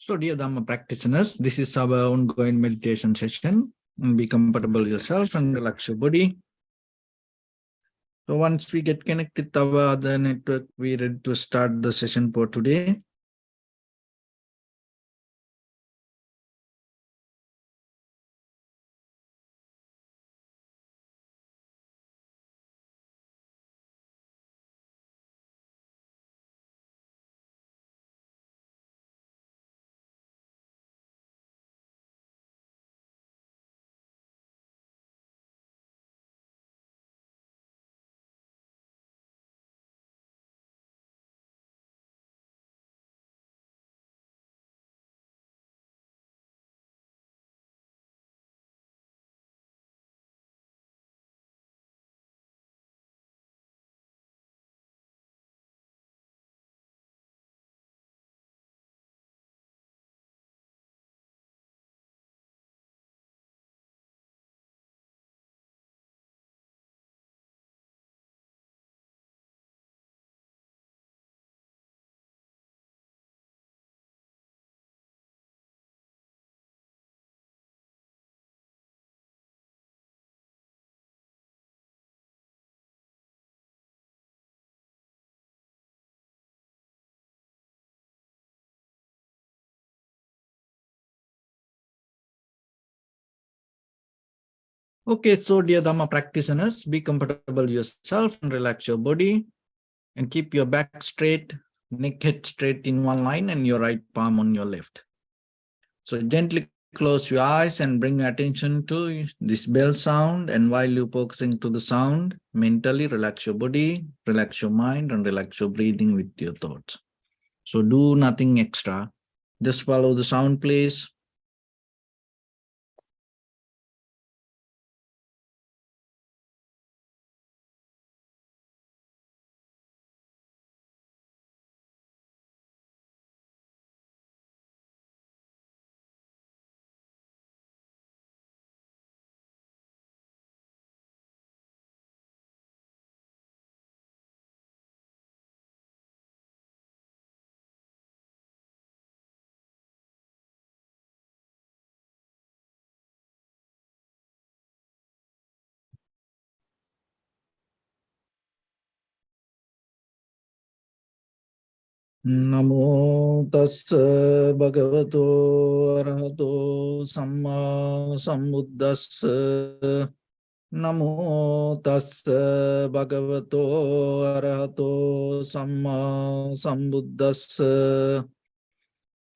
So, dear Dhamma practitioners, this is our ongoing meditation session. And be comfortable yourself and relax your body. So, once we get connected with our other network, we're ready to start the session for today. Okay, so dear Dhamma practitioners, be comfortable yourself and relax your body and keep your back straight, neck head straight in one line and your right palm on your left. So gently close your eyes and bring attention to this bell sound, and while you're focusing to the sound, mentally relax your body, relax your mind and relax your breathing with your thoughts. So do nothing extra, just follow the sound please. Namo tassa bhagavato arahato samma sambuddhassa. Namo tassa bhagavato arahato samma sambuddhassa.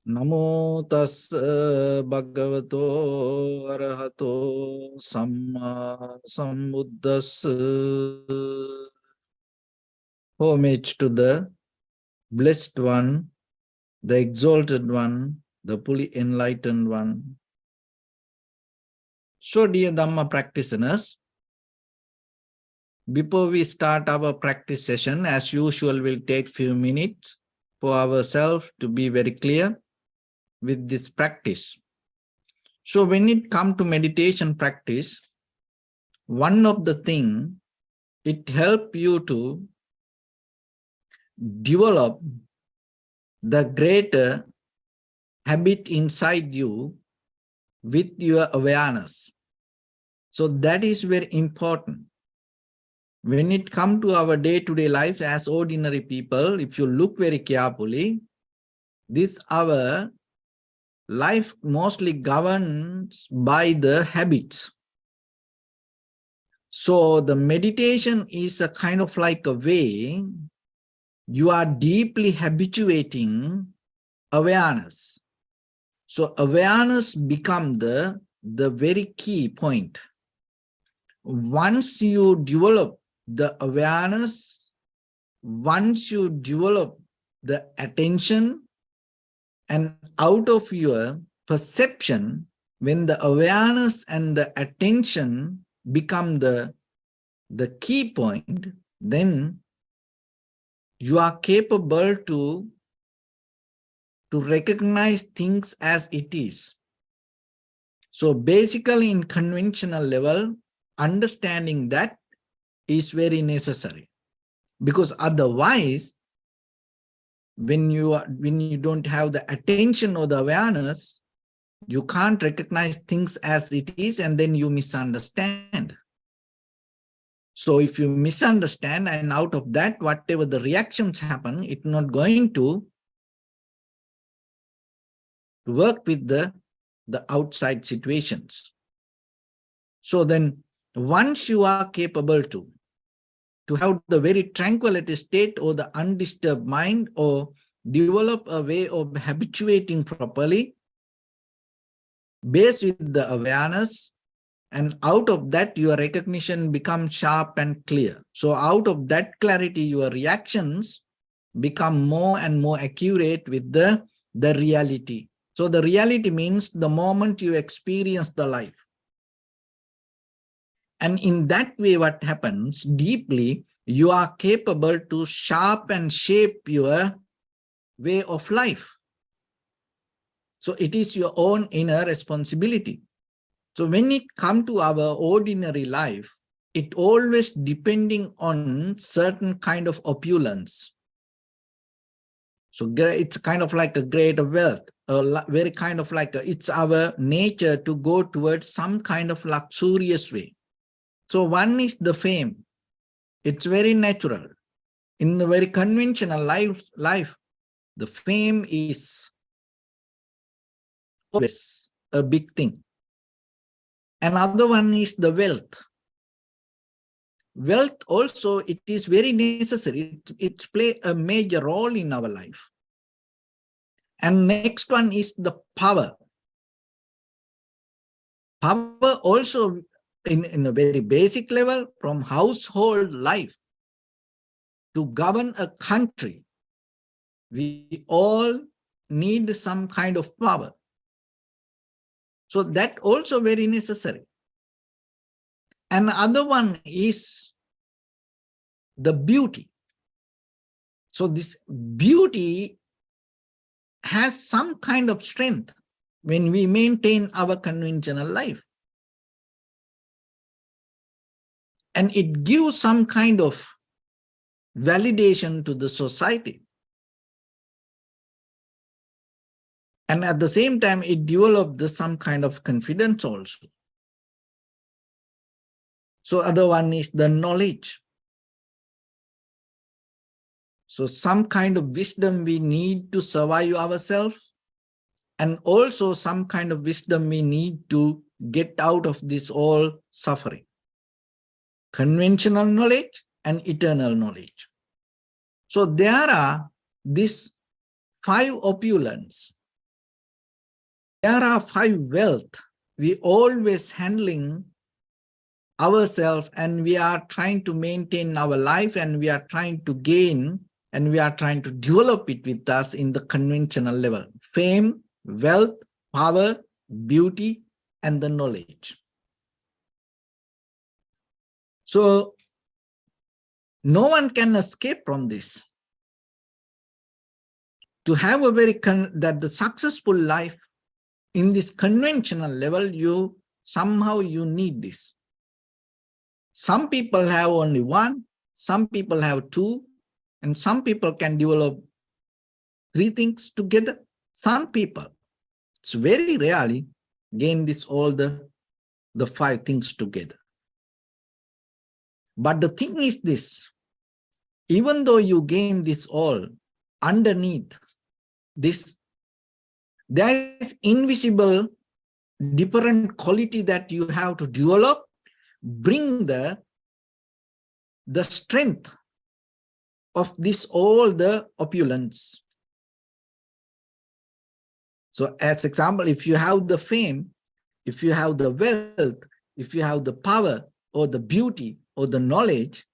Namo tassa bhagavato arahato samma sambuddhassa. Homage to the Blessed One, the Exalted One, the fully enlightened One. So, dear Dhamma practitioners, before we start our practice session, as usual, we'll take few minutes for ourselves to be very clear with this practice. So, when it comes to meditation practice, one of the things, it helps you to develop the greater habit inside you with your awareness. So that is very important. When it comes to our day-to-day life as ordinary people, if you look very carefully, this our life mostly governs by the habits. So the meditation is a kind of like a way you are deeply habituating awareness. So awareness becomes the very key point. Once you develop the awareness, once you develop the attention, and out of your perception, when the awareness and the attention become the key point, then you are capable to recognize things as it is. So basically in conventional level, understanding that is very necessary, because otherwise when you don't have the attention or the awareness, you can't recognize things as it is, and then you misunderstand. So if you misunderstand, and out of that, whatever the reactions happen, it's not going to work with the outside situations. So then once you are capable to have the very tranquility state or the undisturbed mind, or develop a way of habituating properly based with the awareness, and out of that your recognition becomes sharp and clear. So out of that clarity, your reactions become more and more accurate with the reality. So the reality means the moment you experience the life. And in that way, what happens deeply, you are capable to shape and shape your way of life. So it is your own inner responsibility. So when it comes to our ordinary life, it always depending on certain kind of opulence. So it's kind of like a greater wealth, very kind of like it's our nature to go towards some kind of luxurious way. So one is the fame. It's very natural. In the very conventional life, the fame is always a big thing. Another one is the wealth. Wealth also, it is very necessary. It plays a major role in our life. And next one is the power. Power also in a very basic level, from household life to govern a country, we all need some kind of power. So that also very necessary. Another one is the beauty. So this beauty has some kind of strength when we maintain our conventional life. And it gives some kind of validation to the society. And at the same time, it develops some kind of confidence also. So other one is the knowledge. So some kind of wisdom we need to survive ourselves, and also some kind of wisdom we need to get out of this all suffering. Conventional knowledge and eternal knowledge. So there are these 5 opulence. There are 5 wealth. We always handling ourselves, and we are trying to maintain our life, and we are trying to gain, and we are trying to develop it with us in the conventional level. Fame, wealth, power, beauty, and the knowledge. So no one can escape from this. To have a very the successful life in this conventional level, somehow you need this. Some people have only 1, some people have 2, and some people can develop 3 things together. Some people, it's very rarely, gain this all the 5 things together. But the thing is this, even though you gain this all, underneath this, there is invisible different quality that you have to develop, bring the strength of this all the opulence. So as example, if you have the fame, if you have the wealth, if you have the power or the beauty or the knowledge,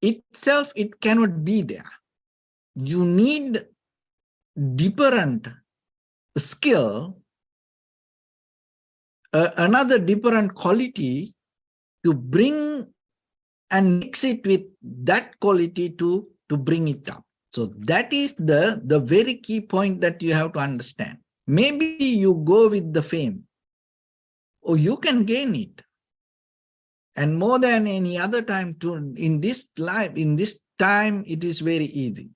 itself, it cannot be there. You need different skill, another different quality to bring and mix it with that quality to bring it up. So that is the very key point that you have to understand. Maybe you go with the fame, or you can gain it. And more than any other time in this life, in this time, it is very easy.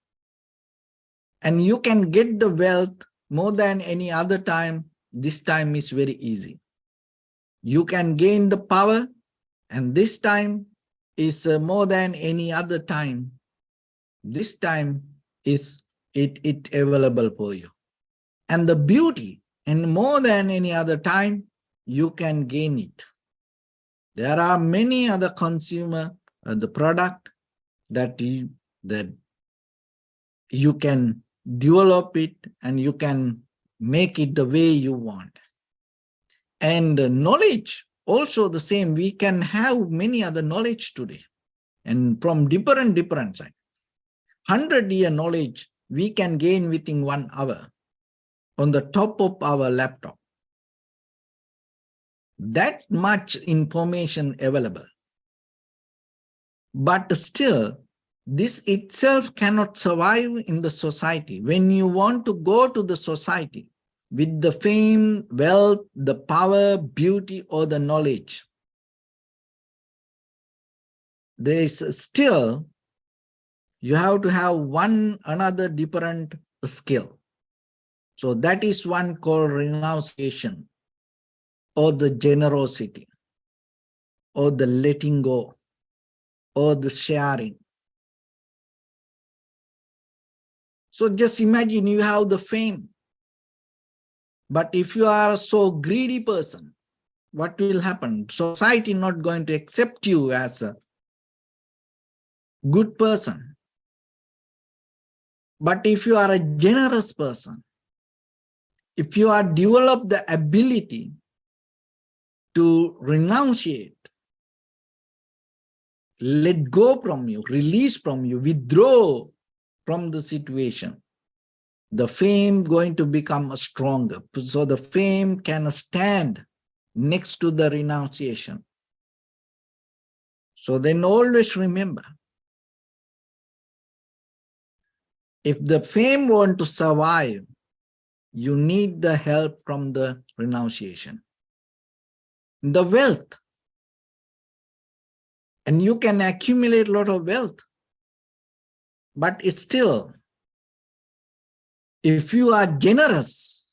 And you can get the wealth more than any other time. This time is very easy. You can gain the power, and this time is more than any other time. This time is it available for you. And the beauty, and more than any other time, you can gain it. There are many other consumer the product that you can develop it, and you can make it the way you want. And knowledge also the same. We can have many other knowledge today, and from different side. 100-year knowledge we can gain within 1 hour on the top of our laptop. That much information available. But still, this itself cannot survive in the society. When you want to go to the society with the fame, wealth, the power, beauty, or the knowledge, there is still, you have to have another different skill. So that is one called renunciation, or the generosity, or the letting go, or the sharing. So just imagine you have the fame. But if you are a so greedy person, what will happen? Society not going to accept you as a good person. But if you are a generous person, if you are develop the ability to renunciate, let go from you, release from you, withdraw from the situation, the fame going to become stronger. So the fame can stand next to the renunciation. So then always remember, if the fame want to survive, you need the help from the renunciation. The wealth. And you can accumulate a lot of wealth. But it's still, if you are generous,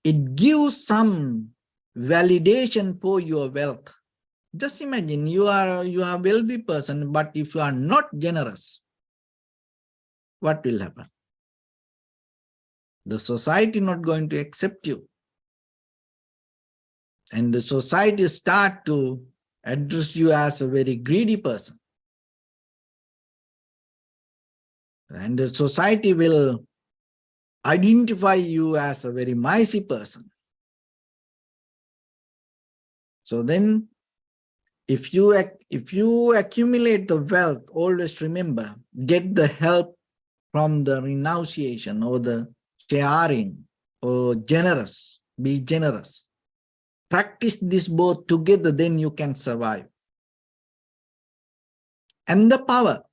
it gives some validation for your wealth. Just imagine you are a wealthy person, but if you are not generous, what will happen? The society not going to accept you. And the society start to address you as a very greedy person. And the society will identify you as a very miserly person. So then, if you accumulate the wealth, always remember, get the help from the renunciation or the sharing or generous. Be generous. Practice this both together, then you can survive. And the power.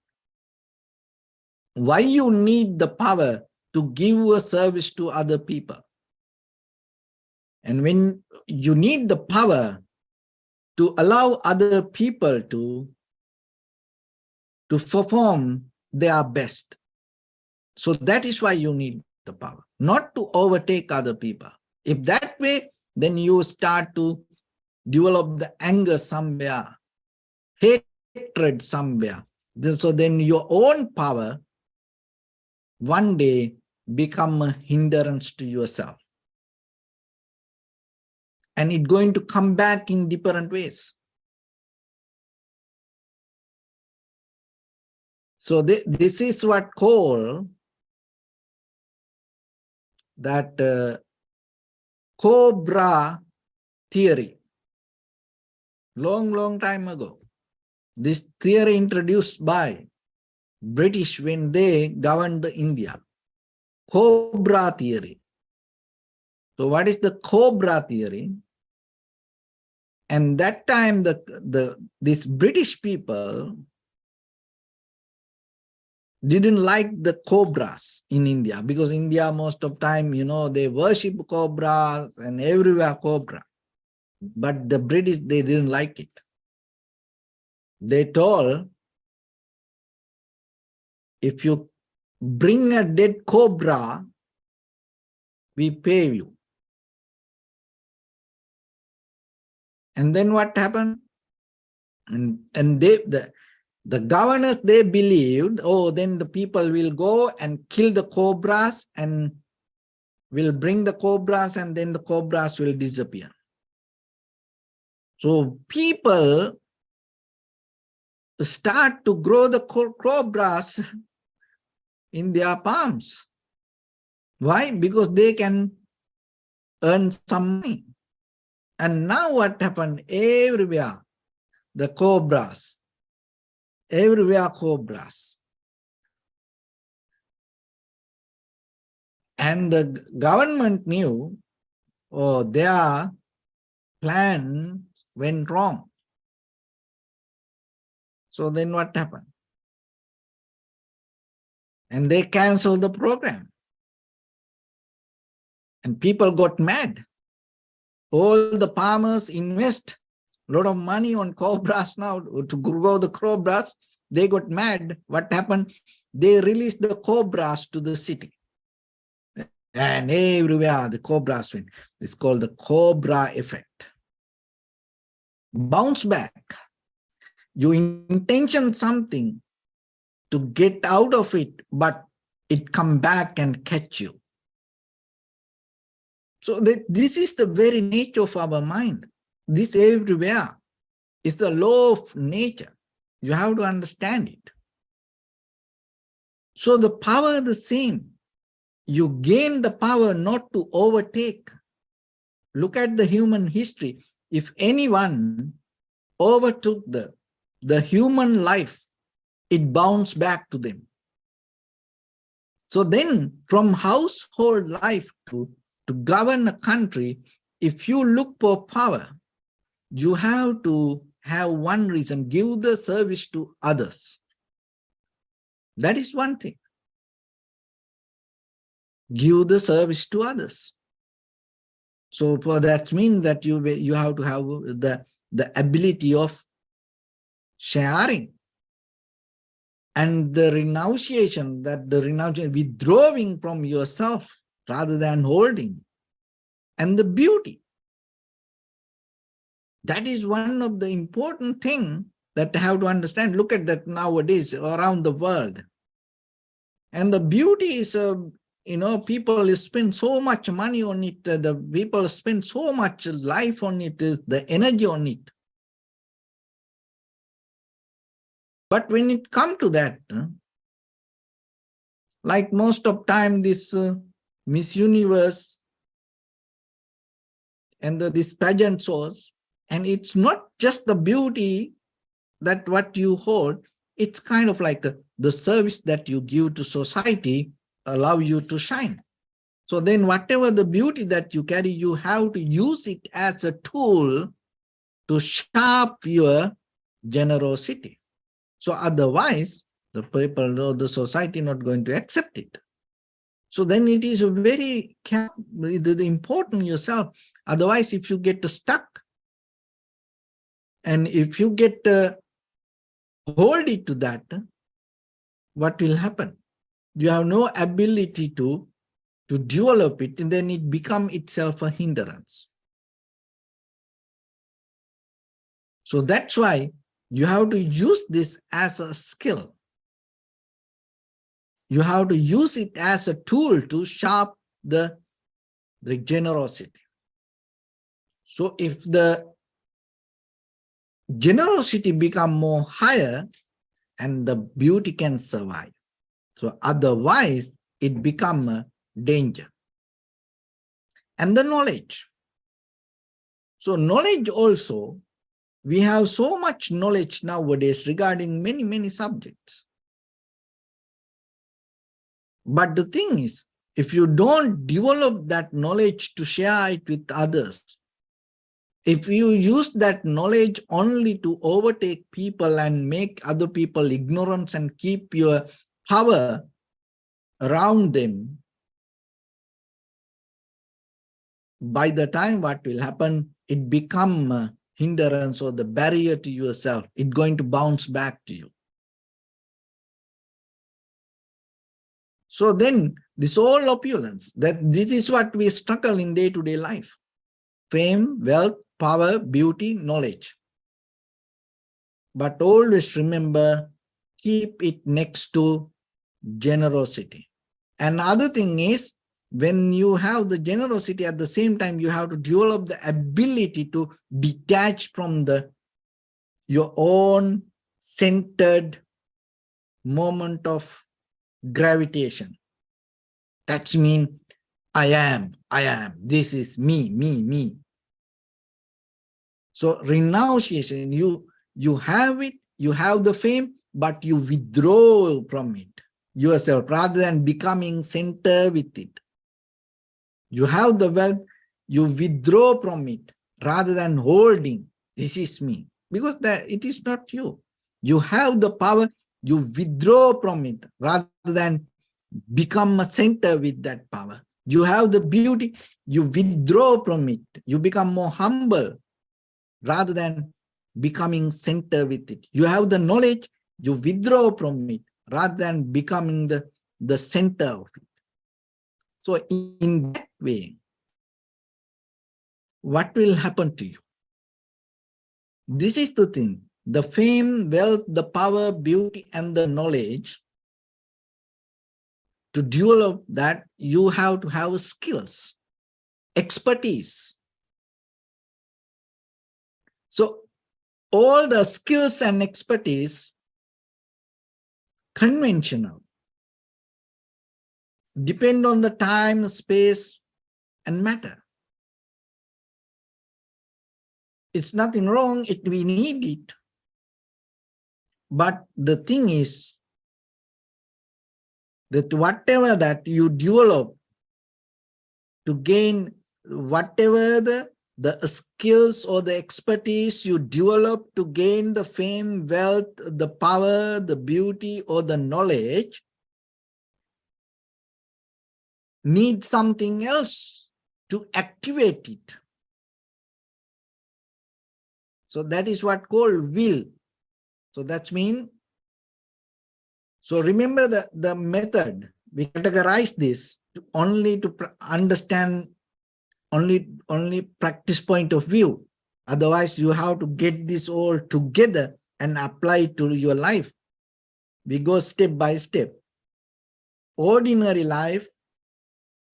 Why you need the power? To give a service to other people. And when you need the power to allow other people to perform their best. So that is why you need the power, not to overtake other people. If that way, then you start to develop the anger somewhere, hatred somewhere. So then your own power one day become a hindrance to yourself. And it's going to come back in different ways. So this is what called that cobra theory. Long time ago. This theory introduced by British when they governed India. Cobra theory. So what is the cobra theory? And that time these British people didn't like the cobras in India, because India most of time, they worship cobras and everywhere cobra. But the British, they didn't like it. They told, if you bring a dead cobra, we pay you. And then what happened? And the governors, they believed, oh, then the people will go and kill the cobras and will bring the cobras, and then the cobras will disappear. So people start to grow the cobras in their palms. Why? Because they can earn some money. And now what happened? Everywhere, the cobras. Everywhere cobras. And the government knew, oh, their plan went wrong. So then what happened? And they canceled the program. And people got mad. All the farmers invest a lot of money on cobras now to grow the cobras. They got mad. What happened? They released the cobras to the city. And everywhere the cobras went. It's called the cobra effect. Bounce back. You intention something to get out of it, but it come back and catch you. So this is the very nature of our mind. This everywhere is the law of nature. You have to understand it. So the power is the same. You gain the power not to overtake. Look at the human history. If anyone overtook the human life, it bounced back to them. So then from household life to govern a country, if you look for power, you have to have one reason: give the service to others. That is one thing. Give the service to others. So for that means that you have to have the ability of sharing. And the renunciation, withdrawing from yourself rather than holding. And the beauty. That is one of the important things that I have to understand. Look at that nowadays around the world. And the beauty is, people spend so much money on it. The people spend so much life on it, the energy on it. But when it comes to that, like most of time, this Miss Universe and this pageant shows, and it's not just the beauty that what you hold, it's kind of like the service that you give to society allow you to shine. So then whatever the beauty that you carry, you have to use it as a tool to sharp your generosity. So otherwise, the people or the society not going to accept it. So then it is very important yourself. Otherwise, if you get stuck and if you get hold it to that, what will happen? You have no ability to develop it, and then it becomes itself a hindrance. So that's why you have to use this as a skill. You have to use it as a tool to sharp the generosity. So if the generosity become more higher, and the beauty can survive. So otherwise, it become a danger. And the knowledge. So knowledge also, we have so much knowledge nowadays regarding many, many subjects. But the thing is, if you don't develop that knowledge to share it with others, if you use that knowledge only to overtake people and make other people ignorant and keep your power around them, by the time what will happen, it become a hindrance or the barrier to yourself. It's going to bounce back to you. So then this all opulence, that this is what we struggle in day-to-day life. Fame, wealth, power, beauty, knowledge. But always remember, keep it next to generosity. Another thing is, when you have the generosity, at the same time, you have to develop the ability to detach from your own centered moment of gravitation. That's mean, I am, this is me, me. So renunciation, you have it, you have the fame, but you withdraw from it yourself rather than becoming center with it. You have the wealth, you withdraw from it rather than holding, this is me, because it is not you. You have the power, you withdraw from it rather than become a center with that power. You have the beauty, you withdraw from it. You become more humble rather than becoming center with it. You have the knowledge, you withdraw from it rather than becoming the center of it. So in that way, what will happen to you? This is the thing. The fame, wealth, the power, beauty, and the knowledge, to develop that, you have to have skills, expertise. So all the skills and expertise, conventional, depend on the time, space, and matter. It's nothing wrong, we need it. But the thing is that whatever that you develop to gain, whatever the skills or the expertise you develop to gain the fame, wealth, the power, the beauty, or the knowledge, need something else to activate it. So that is what called will. So that's mean, so remember the method. We categorize this only to understand only practice point of view. Otherwise, you have to get this all together and apply it to your life. We go step by step. Ordinary life,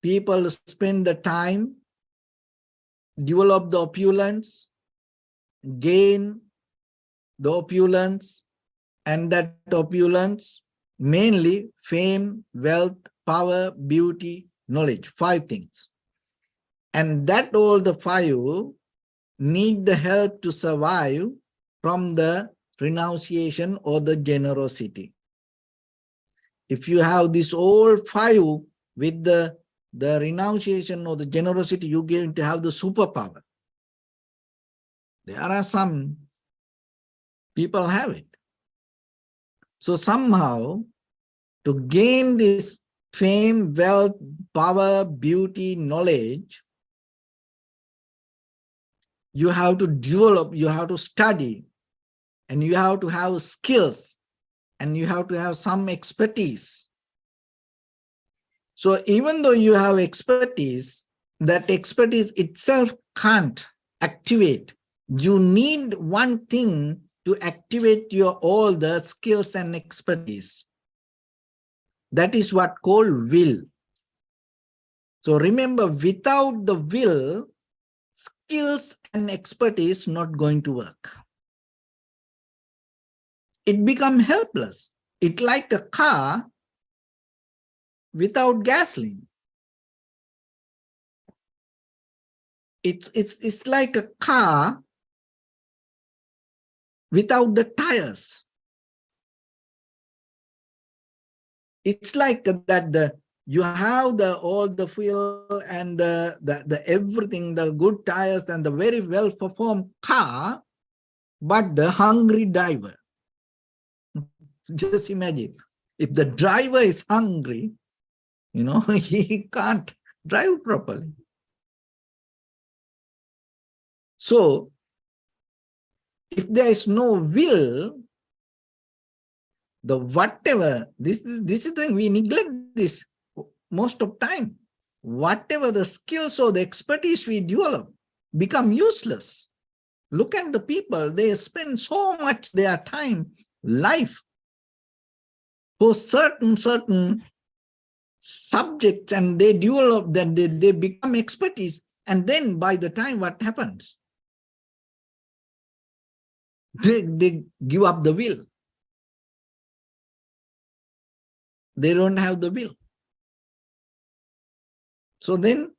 people spend the time, develop the opulence, gain the opulence, and that opulence, mainly fame, wealth, power, beauty, knowledge, 5 things. And that all the 5 need the help to survive from the renunciation or the generosity. If you have this all 5 with the renunciation or the generosity, you're going to have the superpower. There are some people have it. So somehow, to gain this fame, wealth, power, beauty, knowledge, you have to develop, you have to study, and you have to have skills, and you have to have some expertise. So even though you have expertise, that expertise itself can't activate. You need one thing to activate your all the skills and expertise. That is what called will. So remember, without the will, skills and expertise not going to work. It become helpless. It's like a car without gasoline. It's like a car without the tires. It's like that you have all the fuel and the everything, the good tires and the very well performed car, but the hungry driver. Just imagine, if the driver is hungry, he can't drive properly. So if there is no will, the whatever, this is the thing, we neglect this. most of time, whatever the skills or the expertise we develop become useless. Look at the people, they spend so much their time, life, for certain subjects, and they develop, then they become expertise. And then by the time what happens? They give up the will. They don't have the will. So then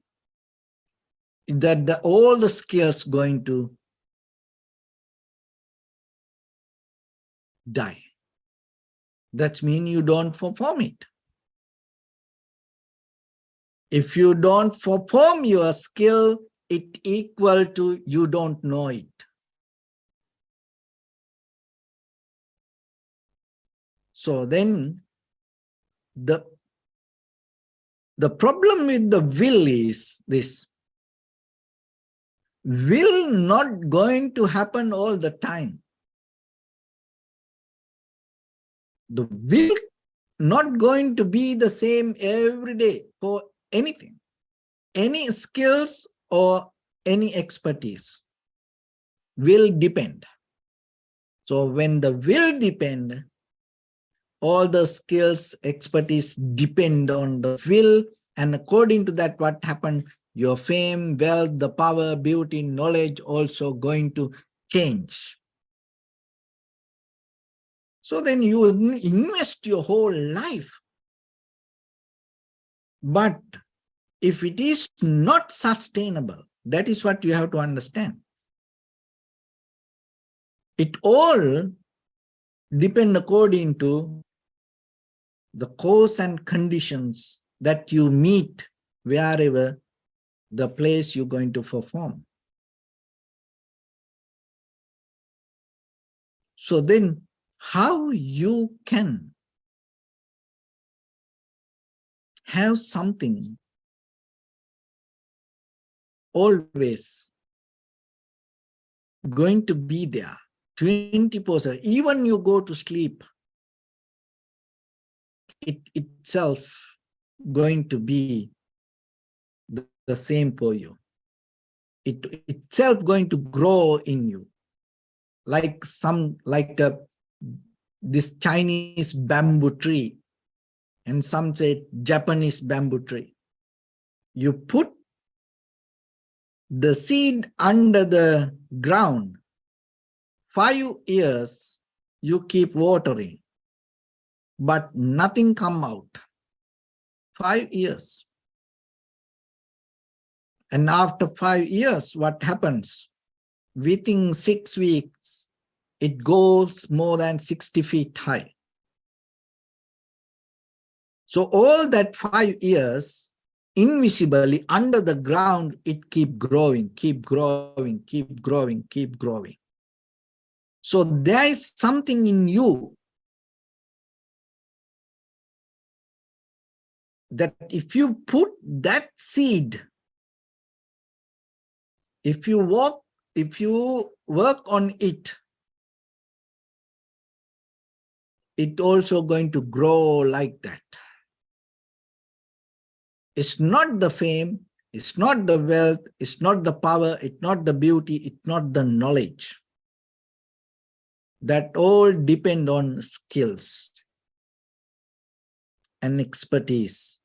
all the skills going to die. That means you don't perform it. If you don't perform your skill, it equal to you don't know it. So then the problem with the will is this. Will not going to happen all the time. The will not going to be the same every day for anything, any skills or any expertise. Will depend. So when the will depend, all the skills, expertise depend on the will, and according to that, what happened? Your fame, wealth, the power, beauty, knowledge also going to change. So then you invest your whole life. But if it is not sustainable, that is what you have to understand. It all depend according to the cause and conditions that you meet wherever the place you're going to perform. So then how you can have something always going to be there 24/7, even you go to sleep, it itself going to be the same for you. It itself going to grow in you, like this Chinese bamboo tree, and some say Japanese bamboo tree. You put the seed under the ground, 5 years you keep watering, but nothing come out. 5 years. And after 5 years, what happens? Within 6 weeks, it goes more than 60 feet high. So all that 5 years, invisibly under the ground, it keep growing, keep growing, keep growing, keep growing. So there is something in you that if you put that seed, if you work on it, it also going to grow like that. It's not the fame, it's not the wealth, it's not the power, it's not the beauty, it's not the knowledge. That all depend on skills and expertise.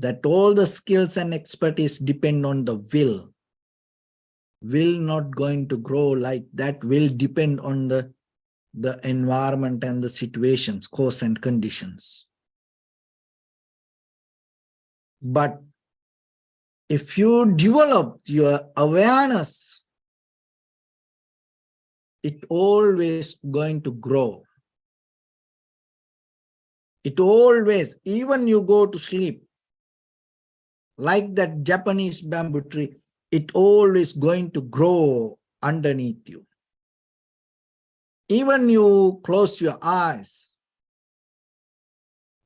That all the skills and expertise depend on the will. Will not going to grow like that, will depend on the environment and the situations, cause and conditions. But if you develop your awareness, it always going to grow. It always, even you go to sleep, like that Japanese bamboo tree, it always going to grow underneath you. Even you close your eyes,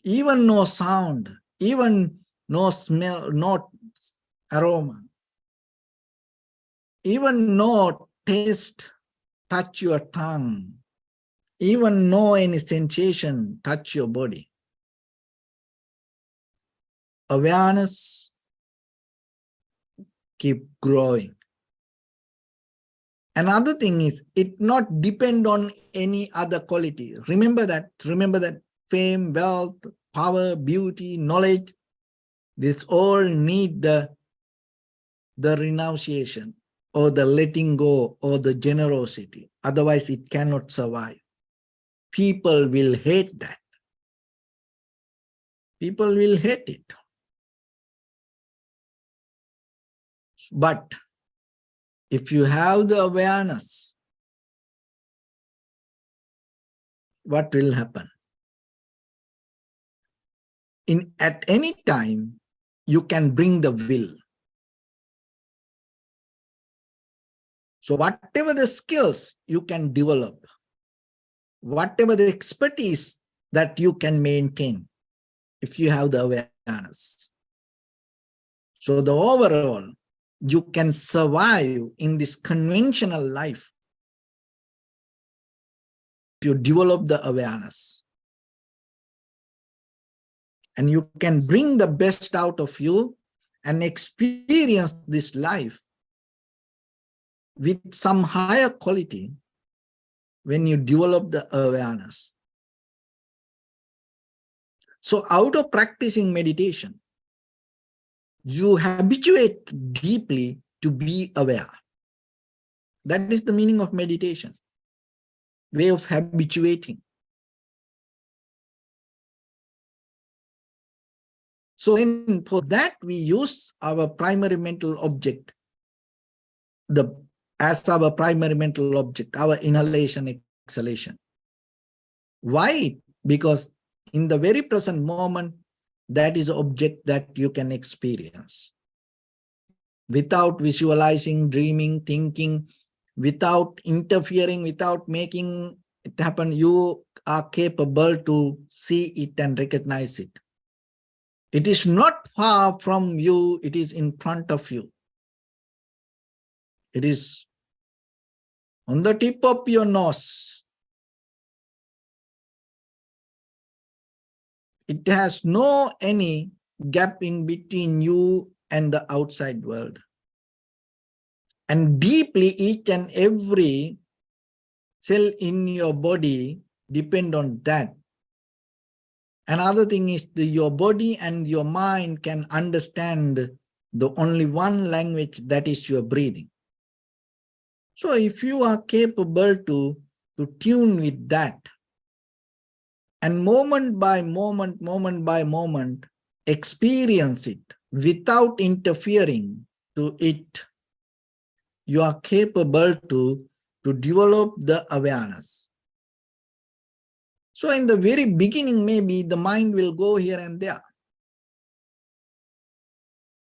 even no sound, even no smell, no aroma, even no taste touch your tongue, even no any sensation touch your body. awareness keep growing. Another thing is, it not depend on any other quality. Remember that fame, wealth, power, beauty, knowledge, this all need the renunciation or the letting go or the generosity. Otherwise, it cannot survive. People will hate that. People will hate it. But if you have the awareness, what will happen? At any time, you can bring the will. So whatever the skills you can develop, whatever the expertise that you can maintain, if you have the awareness. So the overall, you can survive in this conventional life if you develop the awareness. And you can bring the best out of you and experience this life with some higher quality when you develop the awareness. So out of practicing meditation, you habituate deeply to be aware. That is the meaning of meditation, way of habituating. So then for that, we use our primary mental object, as our primary mental object, our inhalation, exhalation. Why? Because in the very present moment, that is an object that you can experience. Without visualizing, dreaming, thinking, without interfering, without making it happen, you are capable to see it and recognize it. It is not far from you, it is in front of you. It is on the tip of your nose. It has no any gap in between you and the outside world. And deeply, each and every cell in your body depend on that. Another thing is your body and your mind can understand the only one language, that is your breathing. So if you are capable to tune with that, and moment by moment, experience it without interfering to it, you are capable to develop the awareness. So in the very beginning, maybe the mind will go here and there.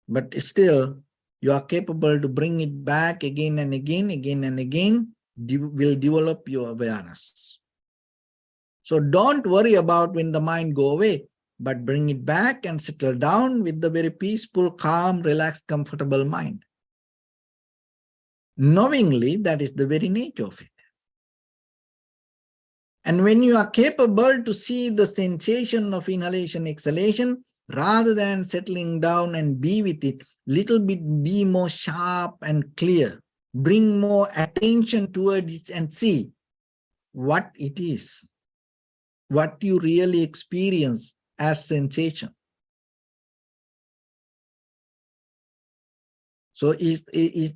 But still, you are capable to bring it back again and again, will develop your awareness. So don't worry about when the mind go away, but bring it back and settle down with the very peaceful, calm, relaxed, comfortable mind. Knowingly, that is the very nature of it. And when you are capable to see the sensation of inhalation, exhalation, rather than settling down and be with it, little bit be more sharp and clear. Bring more attention towards it and see what it is, what you really experience as sensation. So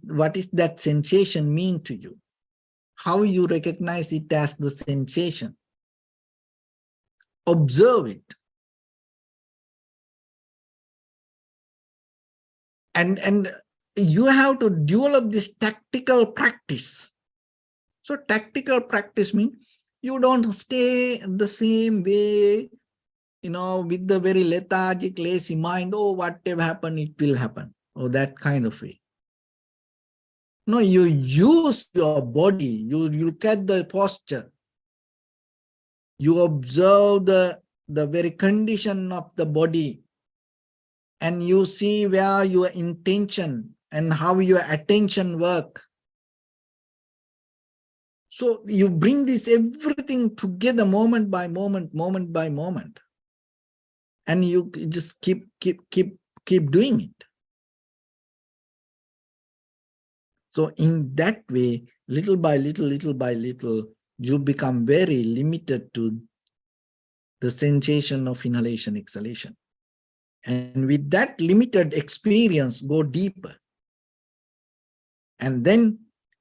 what is that sensation mean to you? How you recognize it as the sensation? Observe it. And you have to develop this tactical practice. So tactical practice means you don't stay the same way, with the very lethargic, lazy mind. Oh, whatever happen, it will happen. Or that kind of way. No, you use your body. You look at the posture. You observe the very condition of the body. And you see where your intention and how your attention work. So you bring this everything together moment by moment. and you just keep doing it. So in that way, little by little, you become very limited to the sensation of inhalation, exhalation. And with that limited experience, go deeper. And then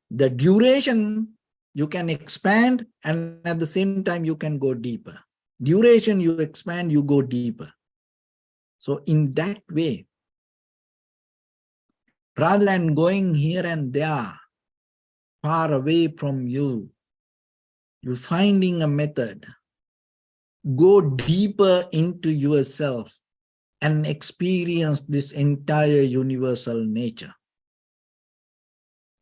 the duration you can expand, and at the same time you can go deeper. Duration you expand, you go deeper. So in that way, rather than going here and there, far away from you, you're finding a method. Go deeper into yourself and experience this entire universal nature.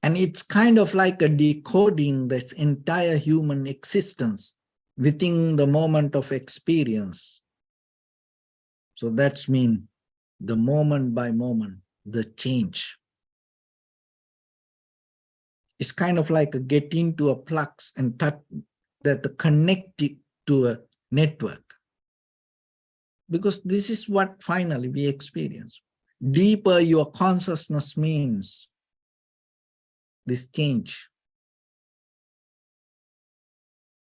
And it's kind of like a decoding this entire human existence within the moment of experience. So that's mean the moment by moment, the change. It's kind of like a get into a flux and touch that connect it to a network. Because this is what finally we experience. Deeper your consciousness means this change.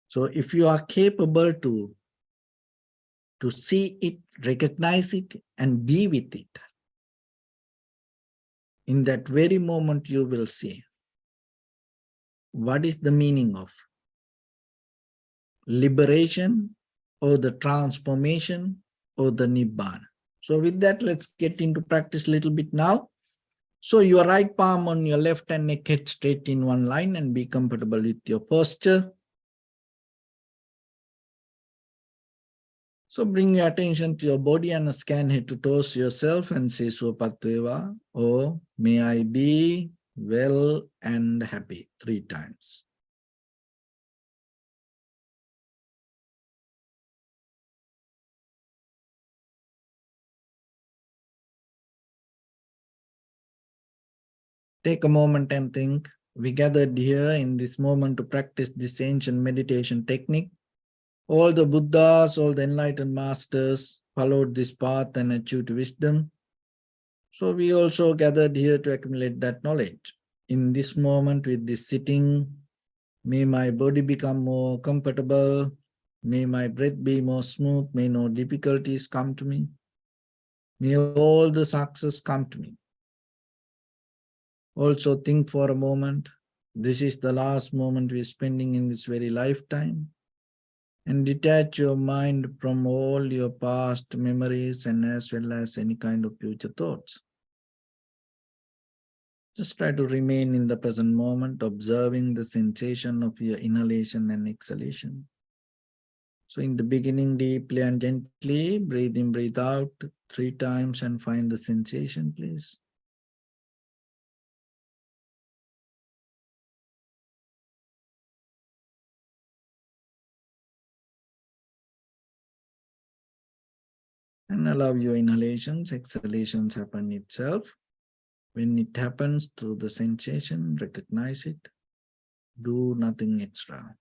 So if you are capable to see it, recognize it, and be with it, in that very moment you will see what is the meaning of liberation or the transformation or the Nibbana. So with that, let's get into practice a little bit now. So your right palm on your left and neck head straight in one line and be comfortable with your posture. So bring your attention to your body and scan head to toes yourself and say Sopateva, or may I be well and happy 3 times. Take a moment and think. We gathered here in this moment to practice this ancient meditation technique. All the Buddhas, all the enlightened masters followed this path and achieved wisdom. So we also gathered here to accumulate that knowledge. In this moment with this sitting, may my body become more comfortable. May my breath be more smooth. May no difficulties come to me. May all the success come to me. Also think for a moment, this is the last moment we're spending in this very lifetime. And detach your mind from all your past memories and as well as any kind of future thoughts. Just try to remain in the present moment, observing the sensation of your inhalation and exhalation. So in the beginning, deeply and gently, breathe in, breathe out 3 times and find the sensation, please. And allow your inhalations, exhalations happen itself. When it happens through the sensation, recognize it. Do nothing extra.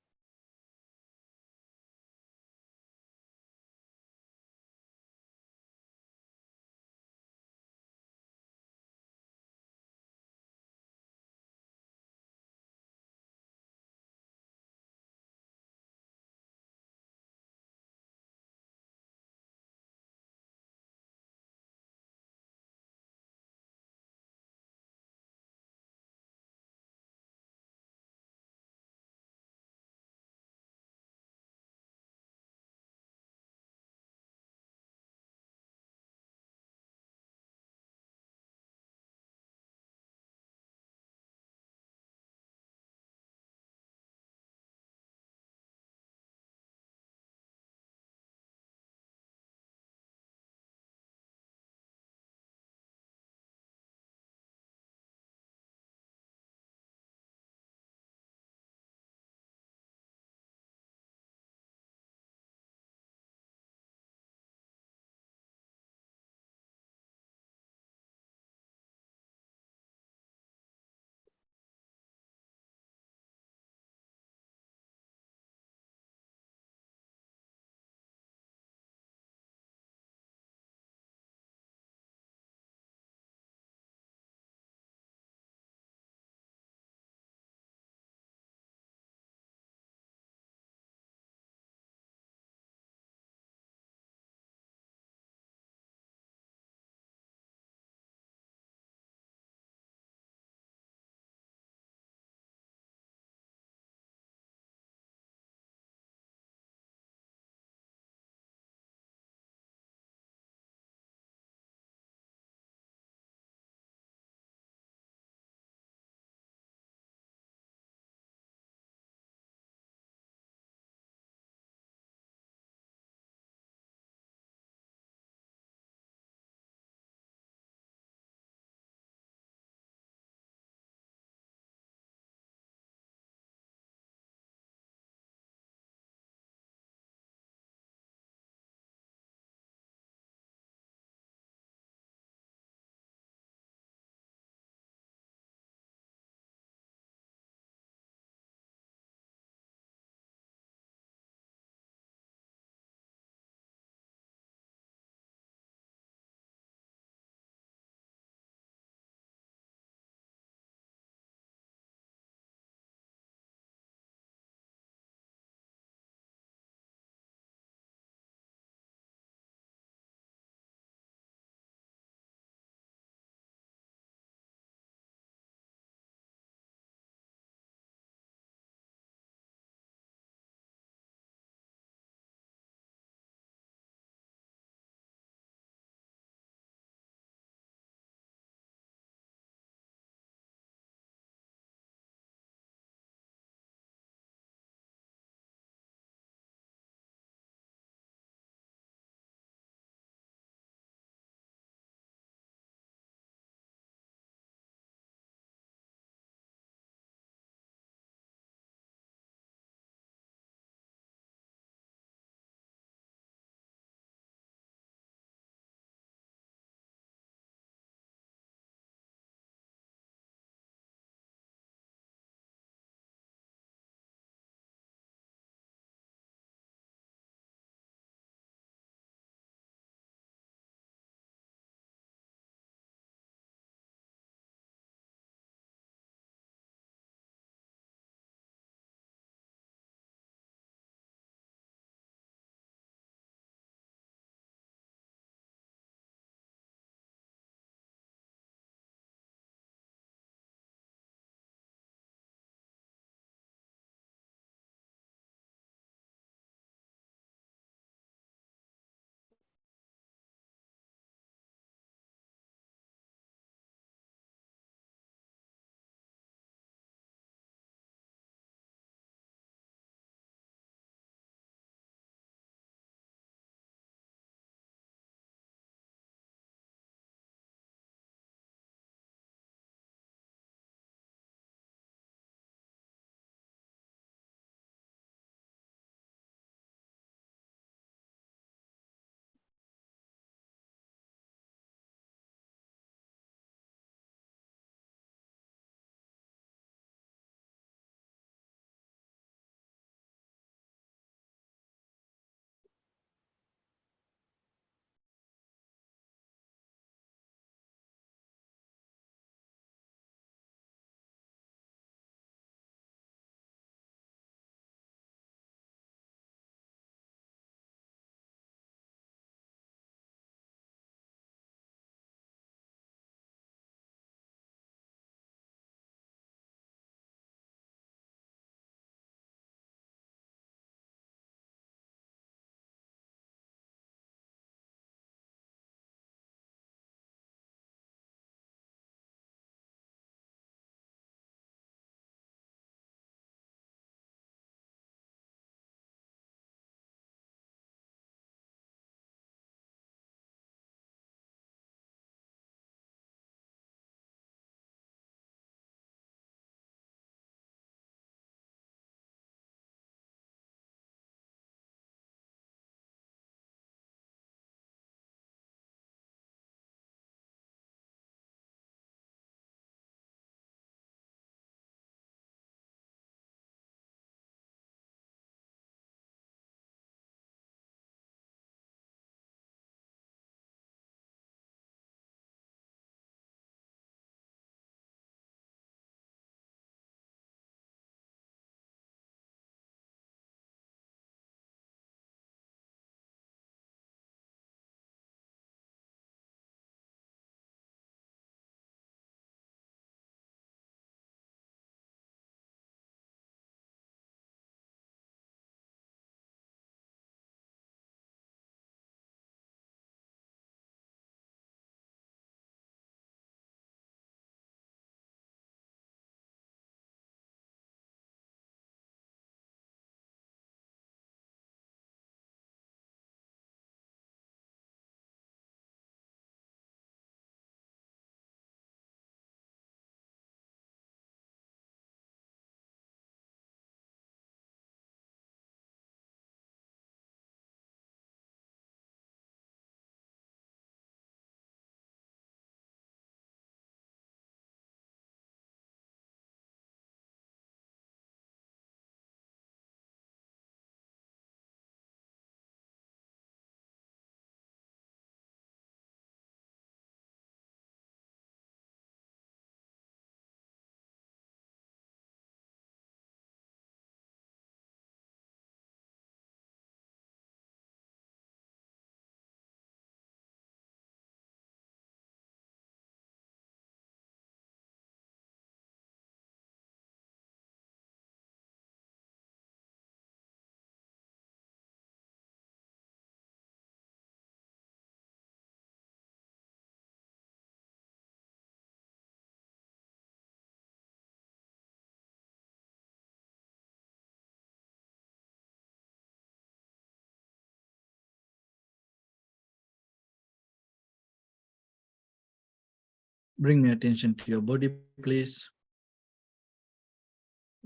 Bring your attention to your body, please.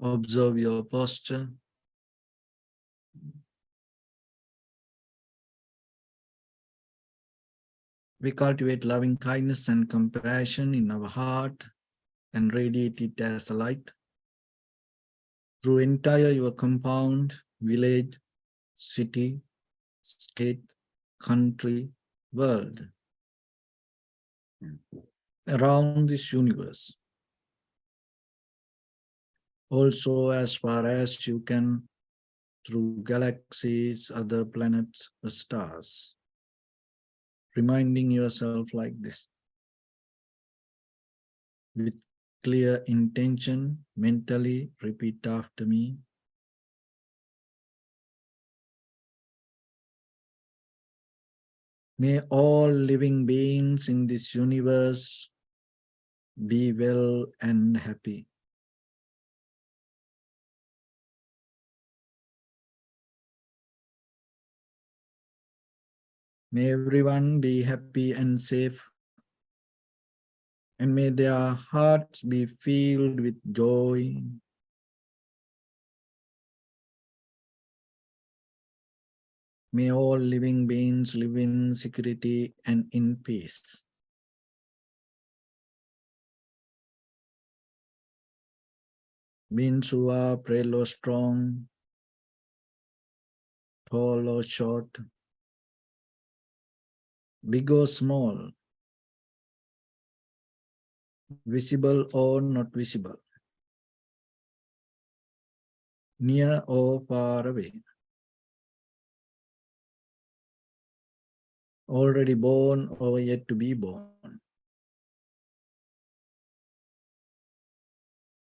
Observe your posture. We cultivate loving kindness and compassion in our heart and radiate it as a light through entire your compound, village, city, state, country, world, around this universe. Also, as far as you can, through galaxies, other planets, the stars. Reminding yourself like this. With clear intention, mentally repeat after me. May all living beings in this universe be well and happy. May everyone be happy and safe. And may their hearts be filled with joy. May all living beings live in security and in peace. Beings who are frail or strong, tall or short, big or small, visible or not visible, near or far away, already born or yet to be born.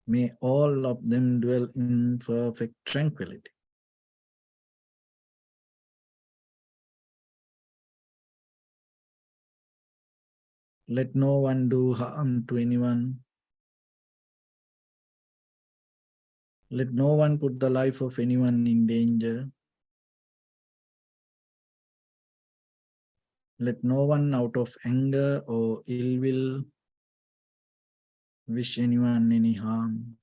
May all of them dwell in perfect tranquility. Let no one do harm to anyone. Let no one put the life of anyone in danger. Let no one out of anger or ill will wish anyone any harm.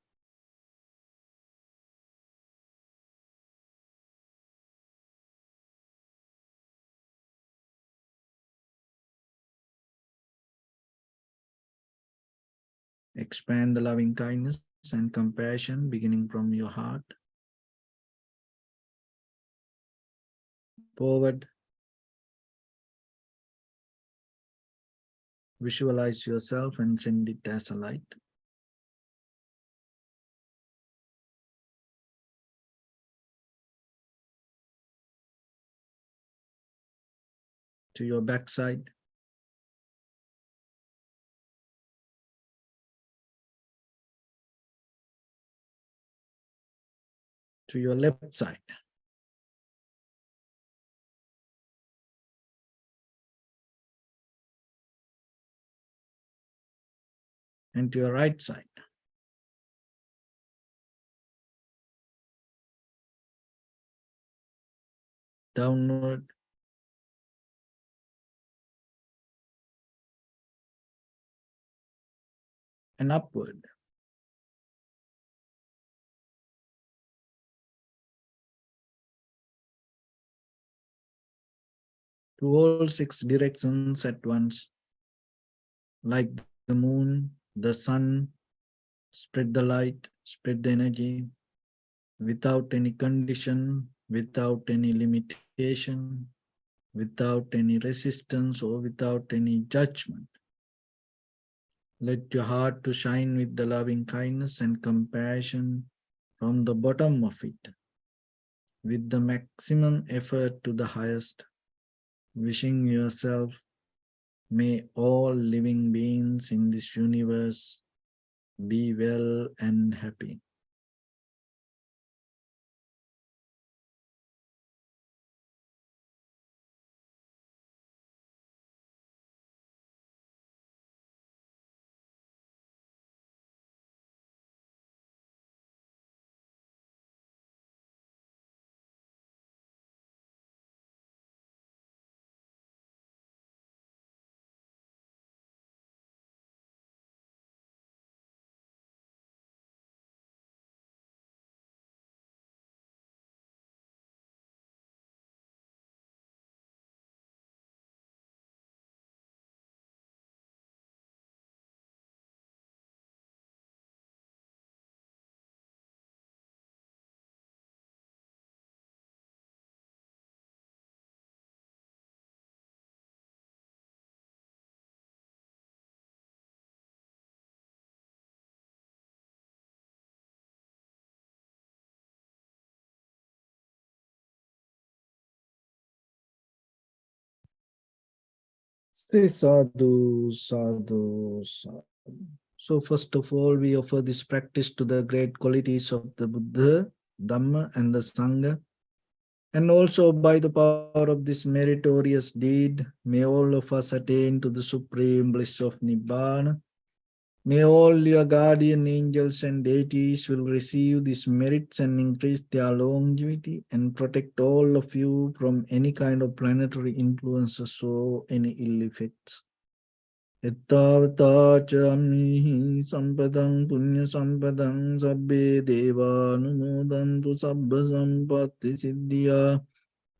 Expand the loving kindness and compassion beginning from your heart. Forward. Visualize yourself and send it as a light. To your backside. To your left side. And to your right side. Downward. And upward. To all 6 directions at once. Like the moon, the sun, spread the light, spread the energy, without any condition, without any limitation, without any resistance or without any judgment. Let your heart to shine with the loving kindness and compassion from the bottom of it, with the maximum effort to the highest, wishing yourself, may all living beings in this universe be well and happy. Say sadhu, sadhu, sadhu. So first of all, we offer this practice to the great qualities of the Buddha, Dhamma, and the Sangha. And also by the power of this meritorious deed, may all of us attain to the supreme bliss of Nibbana. May all your guardian angels and deities will receive these merits and increase their longevity and protect all of you from any kind of planetary influences or any ill effects. Ittavata chamihi sampadang punya sampadang sabbe deva numodantu sabba sampatti siddhya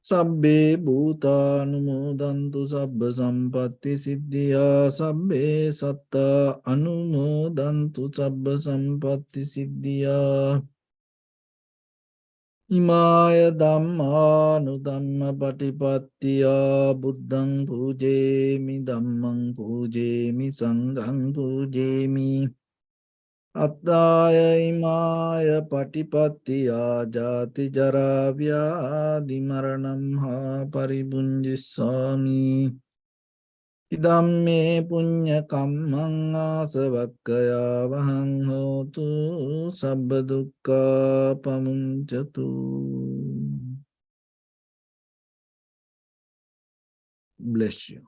sabbe bhuta numodantu sabba sampatti siddhya sabbe satta anumodantu sabba sampatti siddhya Imaya Dhamma Nudhamma Patipattiya Buddhang Pujemi Dhammang Pujemi Sanghang Pujemi Attaya Imaya Patipattiya Jati Jara Vyadi Maranam Ha Paribunjissami Idamme punya kammang asavakkaya vahang hotu sabba dukkha pamuncatu. Bless you.